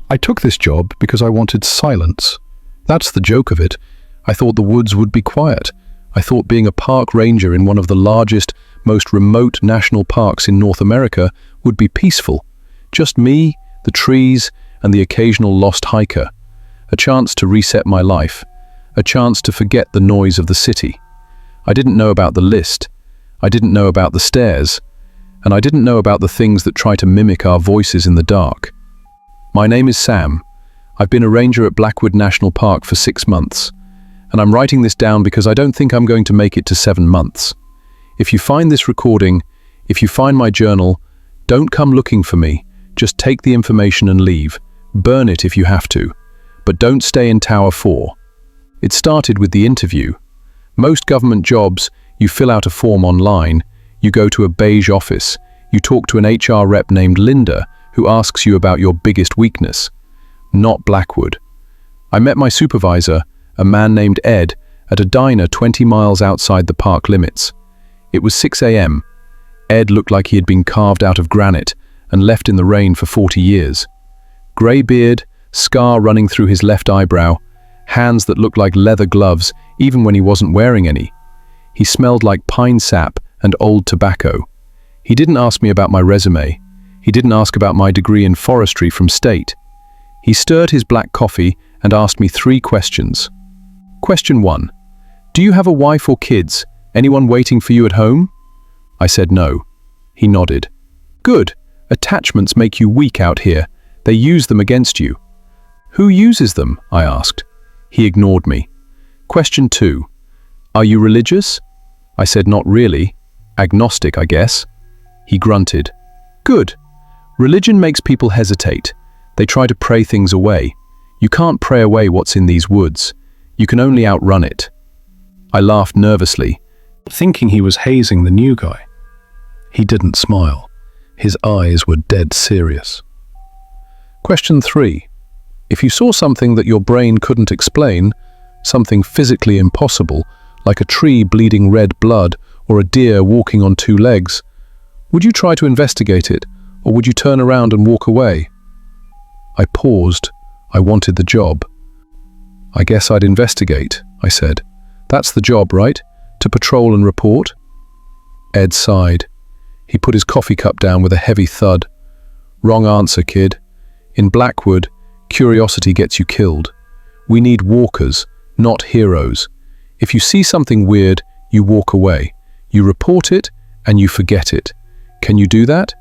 I took this job because I wanted silence. That's the joke of it. I thought the woods would be quiet. I thought being a park ranger in one of the largest, most remote national parks in North America would be peaceful. Just me, the trees, and the occasional lost hiker. A chance to reset my life. A chance to forget the noise of the city. I didn't know about the list. I didn't know about the stairs. And I didn't know about the things that try to mimic our voices in the dark. My name is Sam. I've been a ranger at Blackwood National Park for 6 months. And I'm writing this down because I don't think I'm going to make it to 7 months. If you find this recording, if you find my journal, don't come looking for me. Just take the information and leave. Burn it if you have to. But don't stay in Tower 4. It started with the interview. Most government jobs, you fill out a form online, you go to a beige office, you talk to an HR rep named Linda, who asks you about your biggest weakness. Not Blackwood. I met my supervisor, a man named Ed, at a diner 20 miles outside the park limits. It was 6 a.m. Ed looked like he had been carved out of granite and left in the rain for 40 years. Grey beard, scar running through his left eyebrow, hands that looked like leather gloves even when he wasn't wearing any. He smelled like pine sap and old tobacco. He didn't ask me about my resume. He didn't ask about my degree in forestry from state. He stirred his black coffee and asked me 3 questions. Question 1. Do you have a wife or kids? Anyone waiting for you at home? I said no. He nodded. Good. Attachments make you weak out here. They use them against you. Who uses them? I asked. He ignored me. Question 2. Are you religious? I said not really. Agnostic, I guess. He grunted. Good. Religion makes people hesitate. They try to pray things away. You can't pray away what's in these woods. You can only outrun it. I laughed nervously, thinking he was hazing the new guy. He didn't smile. His eyes were dead serious. Question 3. If you saw something that your brain couldn't explain, something physically impossible, like a tree bleeding red blood or a deer walking on 2 legs, would you try to investigate it, or would you turn around and walk away? I paused. I wanted the job. I guess I'd investigate, I said. That's the job, right? To patrol and report? Ed sighed. He put his coffee cup down with a heavy thud. Wrong answer, kid. In Blackwood, curiosity gets you killed. We need walkers, not heroes. If you see something weird, you walk away. You report it, and you forget it. Can you do that?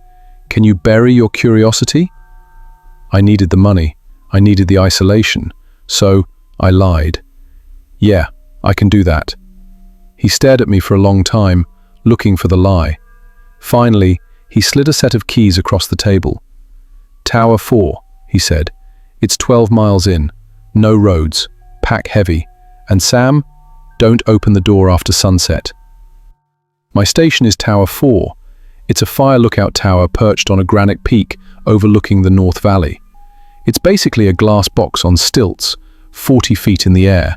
Can you bury your curiosity? I needed the money. I needed the isolation. So, I lied. Yeah, I can do that. He stared at me for a long time, looking for the lie. Finally, he slid a set of keys across the table. Tower 4, he said. It's 12 miles in. No roads. Pack heavy. And Sam, don't open the door after sunset. My station is Tower 4. It's a fire lookout tower perched on a granite peak overlooking the North Valley. It's basically a glass box on stilts, 40 feet in the air.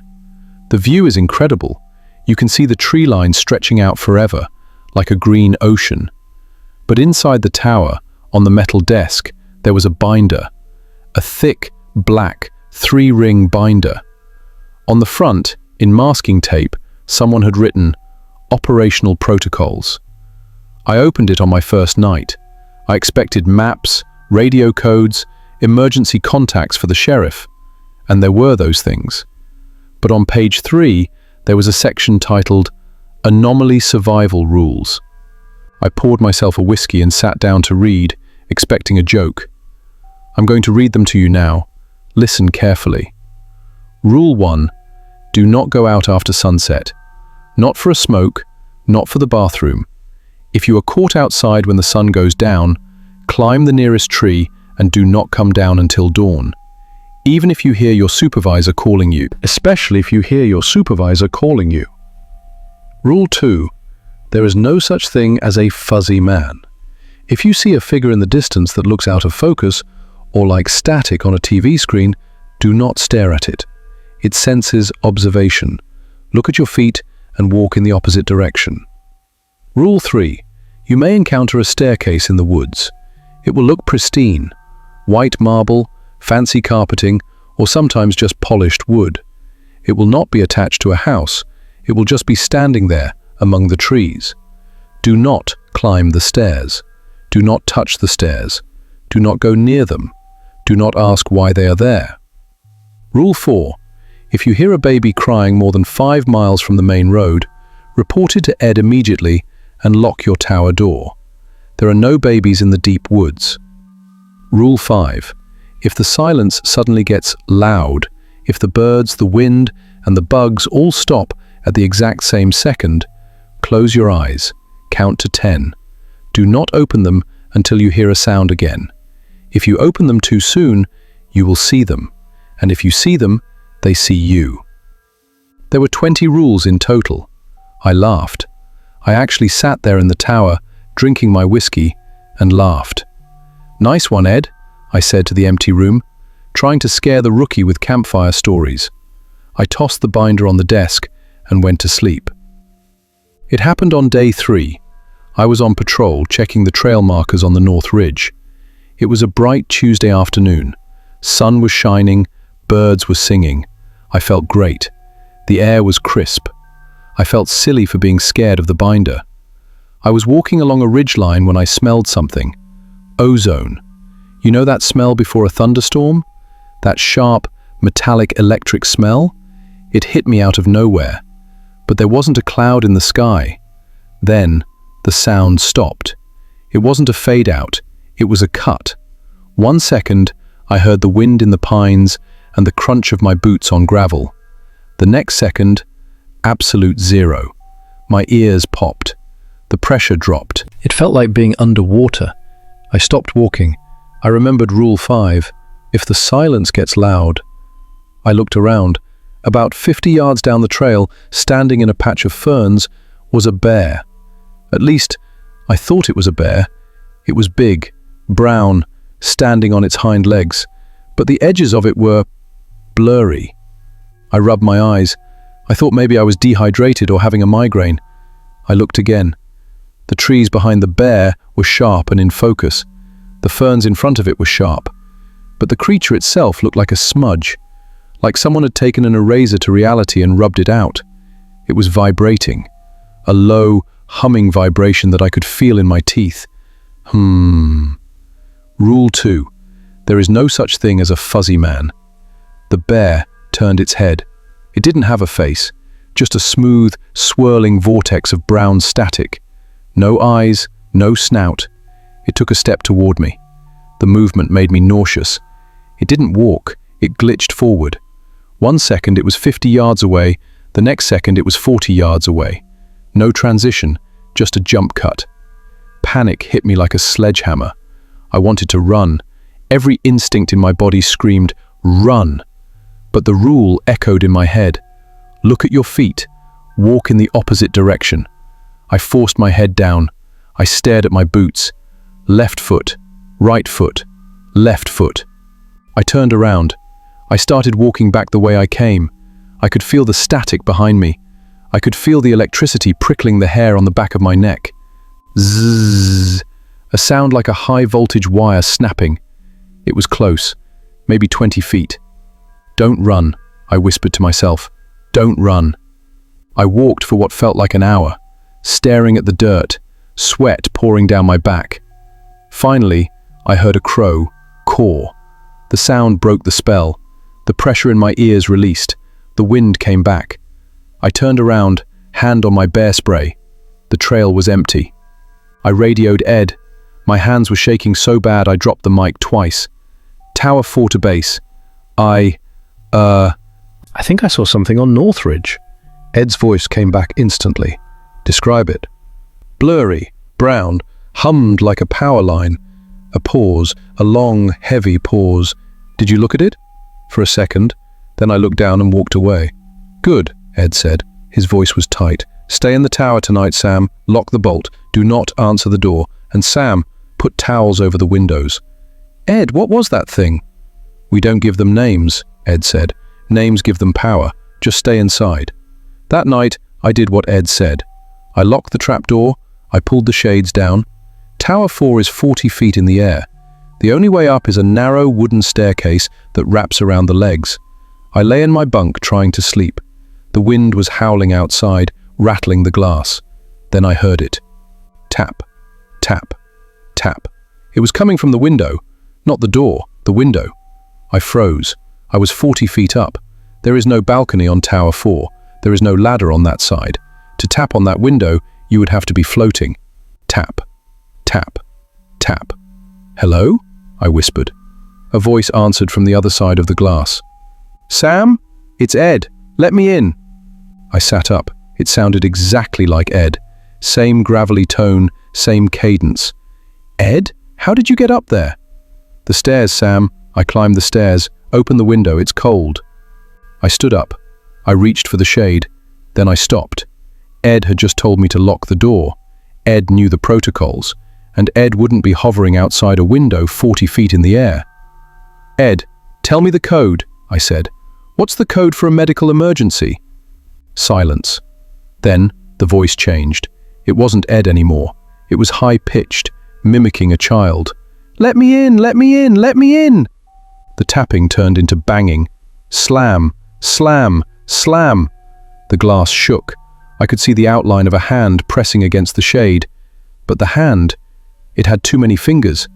The view is incredible. You can see the tree line stretching out forever, like a green ocean. But inside the tower, on the metal desk, there was a binder. A thick, black, 3-ring binder. On the front, in masking tape, someone had written, Operational Protocols. I opened it on my first night. I expected maps, radio codes, emergency contacts for the sheriff. And there were those things. But on page 3, there was a section titled Anomaly Survival Rules. I poured myself a whiskey and sat down to read, expecting a joke. I'm going to read them to you now. Listen carefully. Rule 1. Do not go out after sunset. Not for a smoke, not for the bathroom. If you are caught outside when the sun goes down, climb the nearest tree and do not come down until dawn. Even if you hear your supervisor calling you, especially if you hear your supervisor calling you. Rule 2. There is no such thing as a fuzzy man. If you see a figure in the distance that looks out of focus, or like static on a TV screen, do not stare at it. It senses observation. Look at your feet and walk in the opposite direction. Rule 3. You may encounter a staircase in the woods. It will look pristine. White marble, fancy carpeting, or sometimes just polished wood. It will not be attached to a house. It will just be standing there among the trees. Do not climb the stairs. Do not touch the stairs. Do not go near them. Do not ask why they are there. Rule 4. If you hear a baby crying more than 5 miles from the main road, report it to Ed immediately and lock your tower door. There are no babies in the deep woods. Rule 5. If the silence suddenly gets loud, if the birds, the wind, and the bugs all stop at the exact same second, close your eyes, count to 10. Do not open them until you hear a sound again. If you open them too soon, you will see them, and if you see them, they see you. There were 20 rules in total. I laughed. I actually sat there in the tower, drinking my whiskey, and laughed. "Nice one, Ed," I said to the empty room, trying to scare the rookie with campfire stories. I tossed the binder on the desk and went to sleep. It happened on day 3. I was on patrol, checking the trail markers on the North Ridge. It was a bright Tuesday afternoon. Sun was shining, birds were singing. I felt great. The air was crisp. I felt silly for being scared of the binder. I was walking along a ridgeline when I smelled something. Ozone. You know that smell before a thunderstorm? That sharp, metallic electric smell? It hit me out of nowhere. But there wasn't a cloud in the sky. Then, the sound stopped. It wasn't a fade out, it was a cut. 1 second, I heard the wind in the pines and the crunch of my boots on gravel. The next second, absolute zero. My ears popped. The pressure dropped. It felt like being underwater. I stopped walking. I remembered Rule 5. If the silence gets loud. I looked around. About 50 yards down the trail, standing in a patch of ferns, was a bear. At least, I thought it was a bear. It was big, brown, standing on its hind legs, but the edges of it were blurry. I rubbed my eyes. I thought maybe I was dehydrated or having a migraine. I looked again. The trees behind the bear were sharp and in focus. The ferns in front of it were sharp. But the creature itself looked like a smudge, like someone had taken an eraser to reality and rubbed it out. It was vibrating, a low, humming vibration that I could feel in my teeth. Rule 2. There is no such thing as a fuzzy man. The bear turned its head. It didn't have a face, just a smooth, swirling vortex of brown static. No eyes, no snout. It took a step toward me. The movement made me nauseous. It didn't walk, it glitched forward. 1 second it was 50 yards away, the next second it was 40 yards away. No transition, just a jump cut. Panic hit me like a sledgehammer. I wanted to run. Every instinct in my body screamed, "Run!" But the rule echoed in my head. Look at your feet. Walk in the opposite direction. I forced my head down. I stared at my boots. Left foot, right foot, left foot. I turned around. I started walking back the way I came. I could feel the static behind me. I could feel the electricity prickling the hair on the back of my neck. Zzz, a sound like a high-voltage wire snapping. It was close, maybe 20 feet. "Don't run," I whispered to myself. "Don't run." I walked for what felt like an hour, staring at the dirt, sweat pouring down my back. Finally, I heard a crow caw. The sound broke the spell. The pressure in my ears released. The wind came back. I turned around, hand on my bear spray. The trail was empty. I radioed Ed. My hands were shaking so bad I dropped the mic twice. Tower 4 to base. I think I saw something on North Ridge. Ed's voice came back instantly. "Describe it." "Blurry, brown, hummed like a power line." A pause, a long, heavy pause. "Did you look at it?" For a second. Then I looked down and walked away. "Good," Ed said. His voice was tight. "Stay in the tower tonight, Sam. Lock the bolt. Do not answer the door. And Sam, put towels over the windows." "Ed, what was that thing?" "We don't give them names," Ed said. "Names give them power. Just stay inside." That night, I did what Ed said. I locked the trapdoor. I pulled the shades down. Tower 4 is 40 feet in the air. The only way up is a narrow wooden staircase that wraps around the legs. I lay in my bunk trying to sleep. The wind was howling outside, rattling the glass. Then I heard it. Tap, tap, tap. It was coming from the window, not the door, the window. I froze. I was 40 feet up. There is no balcony on Tower 4. There is no ladder on that side. To tap on that window, you would have to be floating. Tap, tap, tap. Hello? I whispered. A voice answered from the other side of the glass. Sam? It's Ed. Let me in. I sat up. It sounded exactly like Ed. Same gravelly tone, same cadence. Ed? How did you get up there? The stairs, Sam. I climbed the stairs. Open the window, it's cold. I stood up. I reached for the shade. Then I stopped. Ed had just told me to lock the door. Ed knew the protocols. And Ed wouldn't be hovering outside a window 40 feet in the air. Ed, tell me the code, I said. What's the code for a medical emergency? Silence. Then the voice changed. It wasn't Ed anymore. It was high-pitched, mimicking a child. Let me in, let me in, let me in! The tapping turned into banging. Slam, slam, slam. The glass shook. I could see the outline of a hand pressing against the shade. But the hand, it had too many fingers.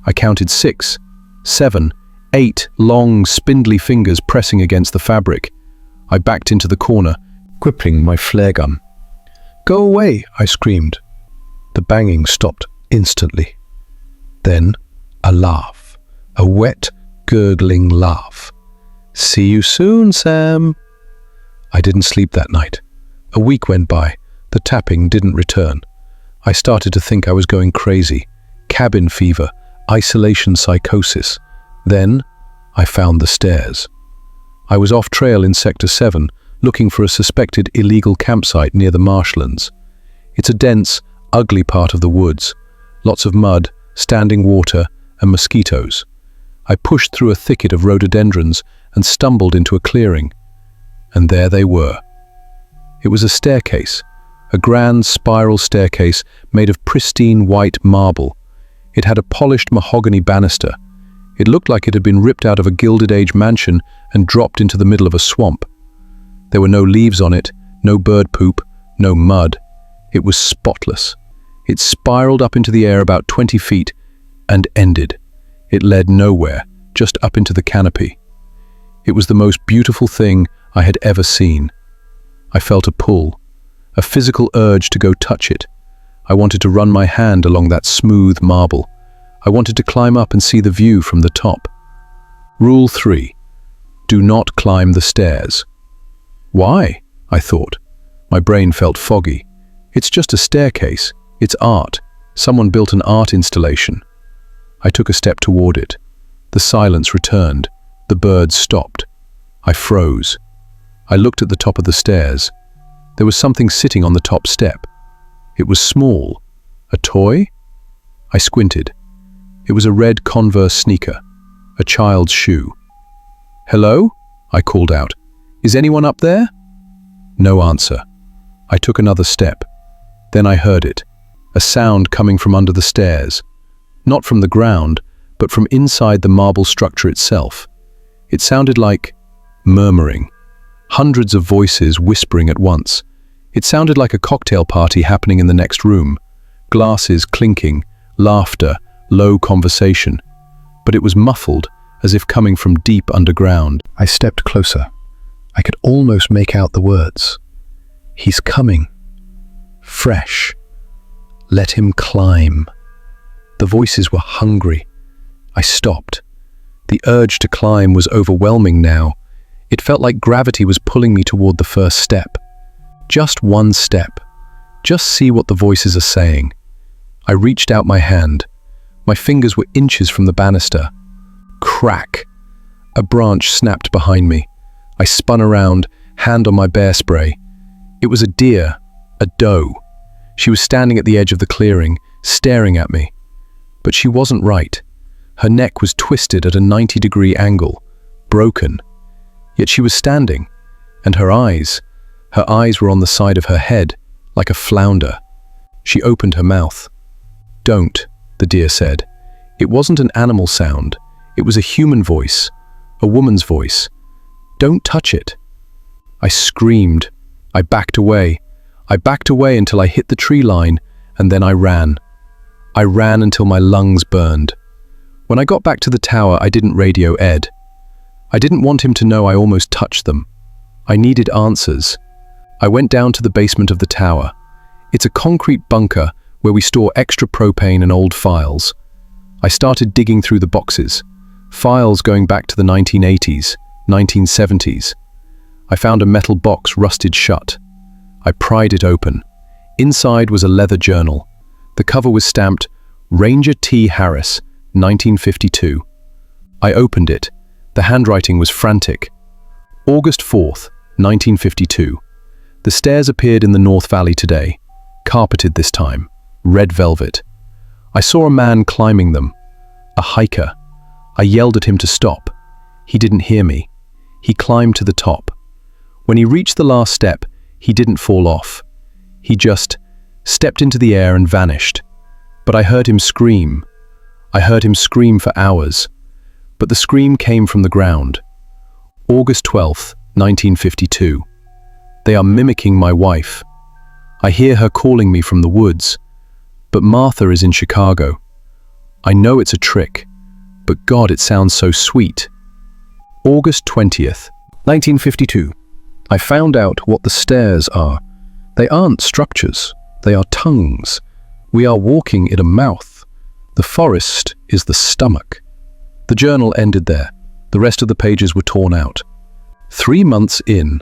I counted 6, 7, 8 long, spindly fingers pressing against the fabric. I backed into the corner, gripping my flare gun. Go away, I screamed. The banging stopped instantly. Then, a laugh. A wet, gurgling laugh. See you soon, Sam. I didn't sleep that night. A week went by. The tapping didn't return. I started to think I was going crazy. Cabin fever, isolation psychosis. Then, I found the stairs. I was off trail in Sector 7, looking for a suspected illegal campsite near the marshlands. It's a dense, ugly part of the woods. Lots of mud, standing water, and mosquitoes. I pushed through a thicket of rhododendrons and stumbled into a clearing. And there they were. It was a staircase, a grand spiral staircase made of pristine white marble. It had a polished mahogany banister. It looked like it had been ripped out of a Gilded Age mansion and dropped into the middle of a swamp. There were no leaves on it, no bird poop, no mud. It was spotless. It spiraled up into the air about 20 feet and ended. It led nowhere, just up into the canopy. It was the most beautiful thing I had ever seen. I felt a pull, a physical urge to go touch it. I wanted to run my hand along that smooth marble. I wanted to climb up and see the view from the top. Rule 3. Do not climb the stairs. Why? I thought. My brain felt foggy. It's just a staircase. It's art. Someone built an art installation. I took a step toward it. The silence returned. The birds stopped. I froze. I looked at the top of the stairs. There was something sitting on the top step. It was small. A toy? I squinted. It was a red Converse sneaker, a child's shoe. Hello? I called out. Is anyone up there? No answer. I took another step. Then I heard it, a sound coming from under the stairs. Not from the ground, but from inside the marble structure itself. It sounded like murmuring. Hundreds of voices whispering at once. It sounded like a cocktail party happening in the next room. Glasses clinking, laughter, low conversation. But it was muffled, as if coming from deep underground. I stepped closer. I could almost make out the words. He's coming. Fresh. Let him climb. The voices were hungry. I stopped. The urge to climb was overwhelming now. It felt like gravity was pulling me toward the first step. Just one step. Just see what the voices are saying. I reached out my hand. My fingers were inches from the banister. Crack! A branch snapped behind me. I spun around, hand on my bear spray. It was a deer, a doe. She was standing at the edge of the clearing, staring at me. But she wasn't right. Her neck was twisted at a 90-degree angle, broken. Yet she was standing, and her eyes were on the side of her head, like a flounder. She opened her mouth. Don't, the deer said. It wasn't an animal sound. It was a human voice, a woman's voice. "Don't touch it." I screamed. I backed away. I backed away until I hit the tree line, and then I ran. I ran until my lungs burned. When I got back to the tower, I didn't radio Ed. I didn't want him to know I almost touched them. I needed answers. I went down to the basement of the tower. It's a concrete bunker where we store extra propane and old files. I started digging through the boxes, files going back to the 1980s, 1970s. I found a metal box rusted shut. I pried it open. Inside was a leather journal. The cover was stamped Ranger T. Harris, 1952. I opened it. The handwriting was frantic. August 4th, 1952. The stairs appeared in the North Valley today, carpeted this time, red velvet. I saw a man climbing them, a hiker. I yelled at him to stop. He didn't hear me. He climbed to the top. When he reached the last step, he didn't fall off. He just stepped into the air and vanished. But I heard him scream. I heard him scream for hours. But the scream came from the ground. August 12th, 1952. They are mimicking my wife. I hear her calling me from the woods. But Martha is in Chicago. I know it's a trick, but God, it sounds so sweet. August 20th, 1952. I found out what the stairs are. They aren't structures, they are tongues. We are walking in a mouth. The forest is the stomach. The journal ended there. The rest of the pages were torn out. 3 months in,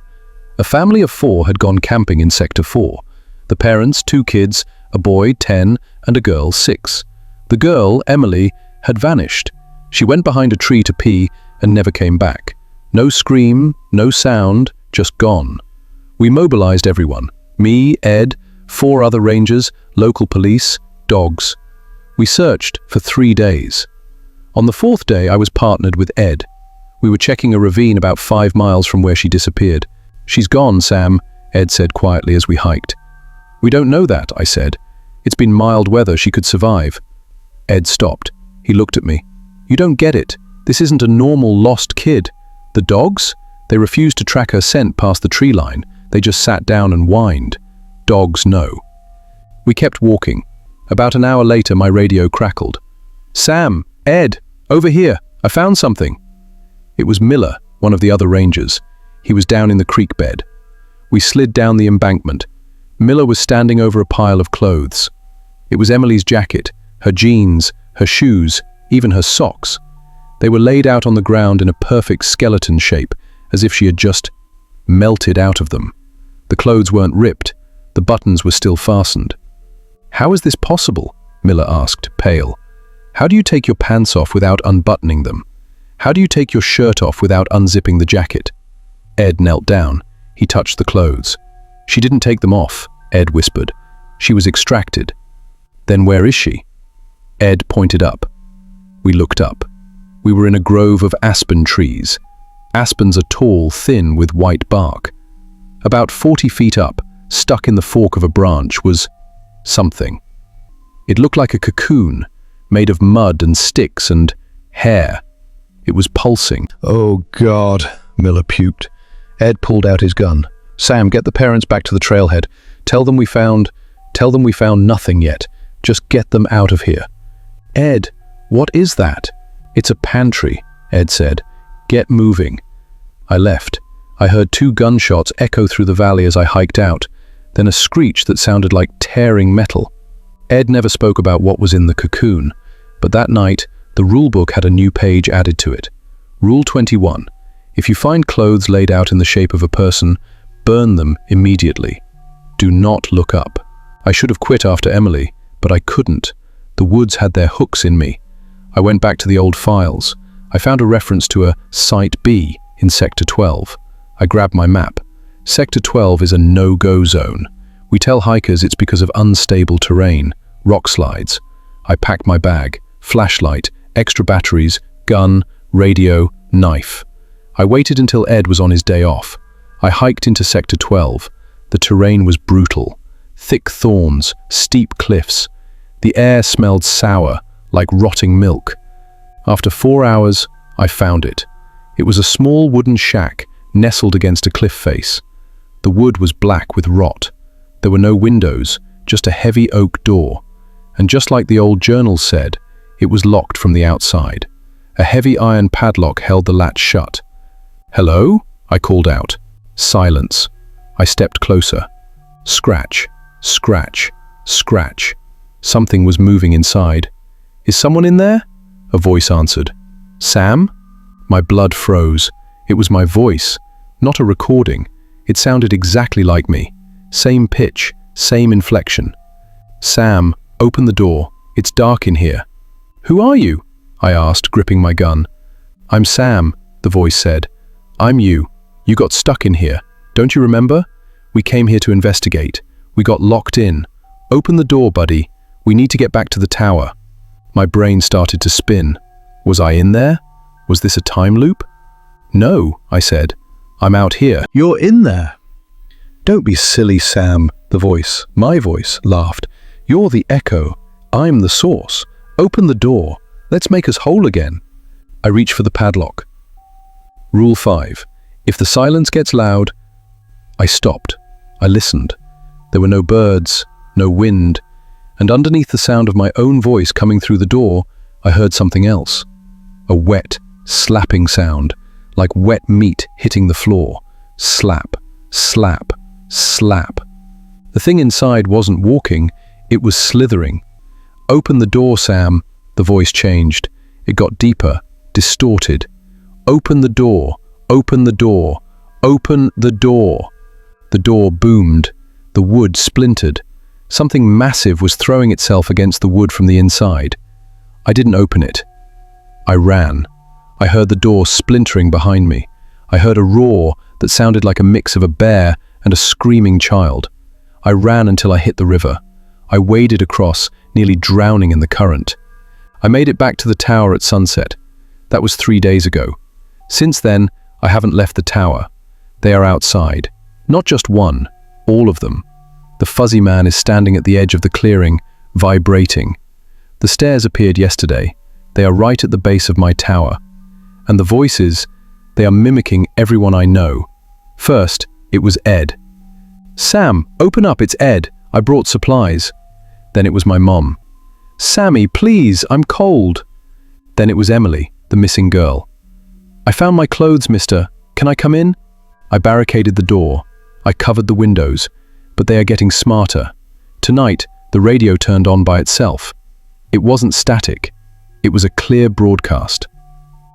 a family of 4 had gone camping in Sector 4. The parents, 2 kids, a boy, 10, and a girl, 6. The girl, Emily, had vanished. She went behind a tree to pee and never came back. No scream, no sound, just gone. We mobilized everyone. Me, Ed, 4 other rangers, local police, dogs. We searched for 3 days. On the 4th day, I was partnered with Ed. We were checking a ravine about 5 miles from where she disappeared. "She's gone, Sam," Ed said quietly as we hiked. "We don't know that," I said. "It's been mild weather, she could survive." Ed stopped. He looked at me. "You don't get it. This isn't a normal lost kid. The dogs? They refused to track her scent past the tree line. They just sat down and whined. Dogs know." We kept walking. About an hour later, my radio crackled. "Sam, Ed, over here. I found something." It was Miller, one of the other rangers. He was down in the creek bed. We slid down the embankment. Miller was standing over a pile of clothes. It was Emily's jacket, her jeans, her shoes, even her socks. They were laid out on the ground in a perfect skeleton shape, as if she had just melted out of them. The clothes weren't ripped. The buttons were still fastened. "How is this possible?" Miller asked, pale. "How do you take your pants off without unbuttoning them? How do you take your shirt off without unzipping the jacket?" Ed knelt down. He touched the clothes. "She didn't take them off," Ed whispered. "She was extracted." "Then where is she?" Ed pointed up. We looked up. We were in a grove of aspen trees. Aspens are tall, thin, with white bark. About 40 feet up, stuck in the fork of a branch, was something. It looked like a cocoon, made of mud and sticks and hair. It was pulsing. "Oh, God," Miller puked. Ed pulled out his gun. "Sam, get the parents back to the trailhead. Tell them we found nothing yet. Just get them out of here." "Ed, what is that?" "It's a pantry," Ed said. "Get moving." I left. I heard 2 gunshots echo through the valley as I hiked out, then a screech that sounded like tearing metal. Ed never spoke about what was in the cocoon, but that night, the rulebook had a new page added to it. Rule 21. If you find clothes laid out in the shape of a person, burn them immediately. Do not look up. I should have quit after Emily, but I couldn't. The woods had their hooks in me. I went back to the old files. I found a reference to a Site B in Sector 12. I grabbed my map. Sector 12 is a no-go zone. We tell hikers it's because of unstable terrain, rock slides. I packed my bag, flashlight, extra batteries, gun, radio, knife. I waited until Ed was on his day off. I hiked into Sector 12. The terrain was brutal. Thick thorns, steep cliffs. The air smelled sour, like rotting milk. After 4 hours, I found it. It was a small wooden shack nestled against a cliff face. The wood was black with rot. There were no windows, just a heavy oak door. And just like the old journals said, it was locked from the outside. A heavy iron padlock held the latch shut. "Hello?" I called out. Silence. I stepped closer. Scratch, scratch, scratch. Something was moving inside. "Is someone in there?" A voice answered. "Sam?" My blood froze. It was my voice, not a recording. It sounded exactly like me. Same pitch, same inflection. "Sam, open the door. It's dark in here." "Who are you?" I asked, gripping my gun. "I'm Sam," the voice said. "I'm you. You got stuck in here. Don't you remember? We came here to investigate. We got locked in. Open the door, buddy. We need to get back to the tower." My brain started to spin. Was I in there? Was this a time loop? "No," I said. "I'm out here." "You're in there." "Don't be silly, Sam," the voice, my voice, laughed. "You're the echo. I'm the source. Open the door. Let's make us whole again." I reached for the padlock. Rule 5. If the silence gets loud... I stopped. I listened. There were no birds, no wind, and underneath the sound of my own voice coming through the door, I heard something else. A wet, slapping sound, like wet meat hitting the floor. Slap, slap, slap. The thing inside wasn't walking, it was slithering. "Open the door, Sam." The voice changed. It got deeper, distorted. "Open the door, open the door, open the door." The door boomed. The wood splintered. Something massive was throwing itself against the wood from the inside. I didn't open it. I ran. I heard the door splintering behind me. I heard a roar that sounded like a mix of a bear and a screaming child. I ran until I hit the river. I waded across, nearly drowning in the current. I made it back to the tower at sunset. That was 3 days ago. Since then, I haven't left the tower. They are outside. Not just one, all of them. The fuzzy man is standing at the edge of the clearing, vibrating. The stairs appeared yesterday. They are right at the base of my tower. And the voices, they are mimicking everyone I know. First, it was Ed. "Sam, open up, it's Ed. I brought supplies." Then it was my mom. "Sammy, please, I'm cold." Then it was Emily, the missing girl. "I found my clothes, mister. Can I come in?" I barricaded the door. I covered the windows, but they are getting smarter. Tonight, the radio turned on by itself. It wasn't static. It was a clear broadcast.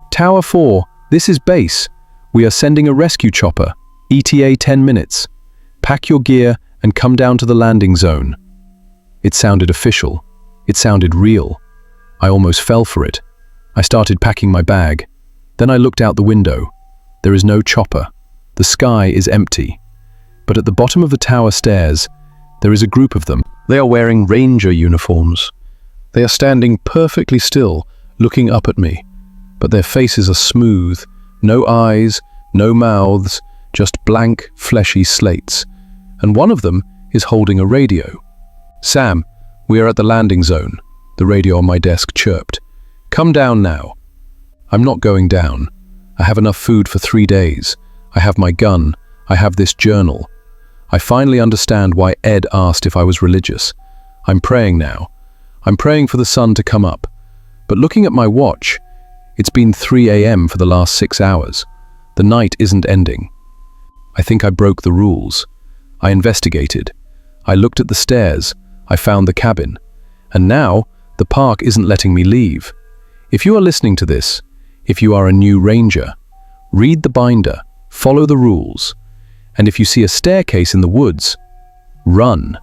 "Tower 4, this is base. We are sending a rescue chopper. ETA 10 minutes. Pack your gear and come down to the landing zone." It sounded official. It sounded real. I almost fell for it. I started packing my bag. Then I looked out the window. There is no chopper. The sky is empty. But at the bottom of the tower stairs, there is a group of them. They are wearing ranger uniforms. They are standing perfectly still, looking up at me. But their faces are smooth, no eyes, no mouths, just blank, fleshy slates. And one of them is holding a radio. "Sam, we are at the landing zone," the radio on my desk chirped. "Come down now." I'm not going down. I have enough food for 3 days. I have my gun. I have this journal. I finally understand why Ed asked if I was religious. I'm praying now. I'm praying for the sun to come up. But looking at my watch, it's been 3 a.m. for the last 6 hours. The night isn't ending. I think I broke the rules. I investigated. I looked at the stairs. I found the cabin. And now, the park isn't letting me leave. If you are listening to this, if you are a new ranger, read the binder, follow the rules, and if you see a staircase in the woods, run.